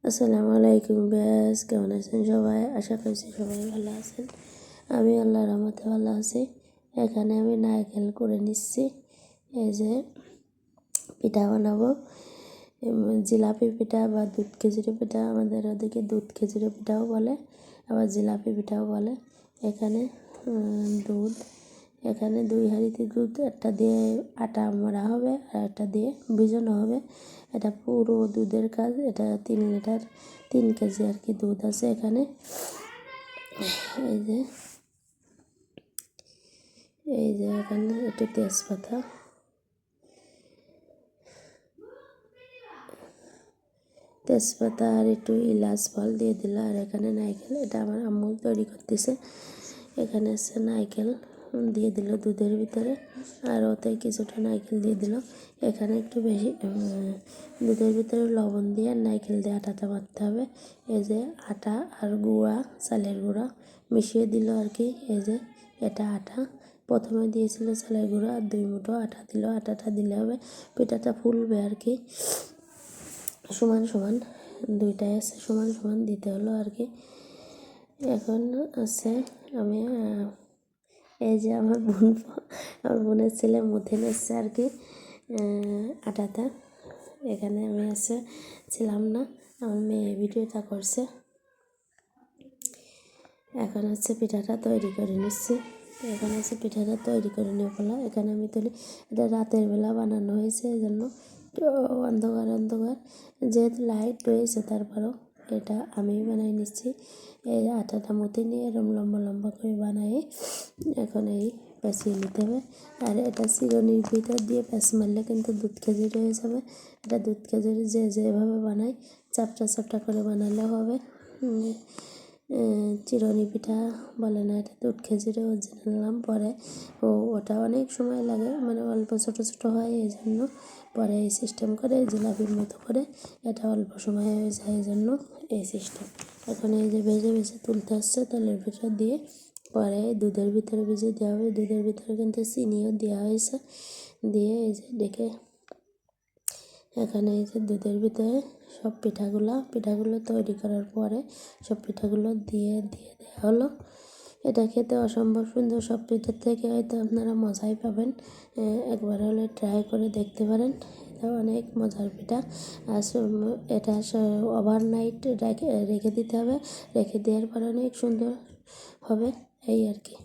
আসসালামু আলাইকুম ব্যাস, কেমন আছেন সবাই? আশা করছি সবাই ভালো আছেন। আমি আল্লাহর রহমতে ভালো আছি। এখানে আমি নারকেল করে নিচ্ছি। এই যে পিঠা বানাবো, জিলাপি পিঠা বা দুধ খেজুরি পিঠা, আমাদের ওদিকে দুধ খেজুরি পিঠাও বলে, আবার জিলাপি পিঠাও বলে। এখানে দুধ, এখানে 2 হাঁড়িতে দুধ, একটা দিয়ে আটা মারা হবে আর একটা দিয়ে ভিজানো হবে। এটা পুরো দুধের কাজ। এটা 3 লিটার 3 কেজি আর কি দুধ আছে এখানে। এই যে এখানে একটু তেজপাতা আর একটু ইলাচ ফল দিয়ে দিল। আর এখানে নারকেল, এটা আমার আম্মু তৈরি করতেছে। এখানে আছে নারকেল দিয়ে দিল দুধের ভিতরে, আর ওতে কিছুটা নারকেল দিয়ে দিল। এখানে একটু বেশি দুধের ভিতরে লবণ দিয়ে আর নারকেল দিয়ে আটাটা মারতে হবে। এই যে আটা আর গুঁড়া, চালের গুঁড়া মিশিয়ে দিল আর কি। এই যে এটা আটা, প্রথমে দিয়েছিল চালের গুঁড়া আর 2 মুঠো আটা দিল। আটাটা দিলে হবে পিঠাটা ফুলবে আর কি। সমান সমান দুইটাই আছে, সমান সমান দিতে হলো আর কি। এখন আছে আমি এই যে আমার বোনের ছেলে মুথে নিচ্ছে আর কি আটাটা। এখানে আমি ছিলাম না, আমার মেয়ে ভিডিওটা করছে। এখন পিঠাটা তৈরি করে নিচ্ছি। পিঠাটা তৈরি করে নিয়ে ফেলা। এখানে আমি তুলি, এটা রাতের বেলা বানানো হয়েছে, এই জন্য অন্ধকার অন্ধকার, যেহেতু লাইট রয়েছে তারপরেও এটা আমি বানাই নিচ্ছি। এই আটাটা মতে নিয়ে এরকম লম্বা লম্বা করে বানাই এখন এই পেঁচিয়ে নিতে হবে। আর এটা চিরনির ভিতর দিয়ে প্যাঁচ মারলে কিন্তু দুধ খেজুরি হয়ে যাবে। এটা দুধ খেজুরি যেভাবে বানাই চাপটা চাপটা করে বানালে হবে। চিরনি পিঠা বলে না, এটা দুধ খেজুরি অরিজিনাল নাম। পরে ওটা অনেক সময় লাগে, মানে অল্প ছোটো ছোটো হয়, এই জন্য পরে এই সিস্টেম করে জিলাপির মতো করে এটা অল্প সময় হয়ে যায়, এই জন্য এই সিস্টেম। এখন এই যে ভেজে ভেজে তুলতে আসছে তেলের ভিতর দিয়ে, পরে দুধের ভিতরে ভিজে দেওয়া হবে। দুধের ভিতরে কিন্তু চিনিও দেওয়া হয়েছে, দিয়ে এই যে দেখে এখানে এই যে দুধের ভিতরে সব পিঠাগুলো তৈরি করার পরে সব পিঠাগুলো দিয়ে দেওয়া হলো। এটা খেতে অসম্ভব সুন্দর। সব পিঠার থেকে হয়তো আপনারা মজাই পাবেন। একবার হলে ট্রাই করে দেখতে পারেন। এটা অনেক মজার পিঠা। আর এটা ওভারনাইট রেখে দিতে হবে। রেখে দেওয়ার পরে অনেক সুন্দর হবে, এই আর কি।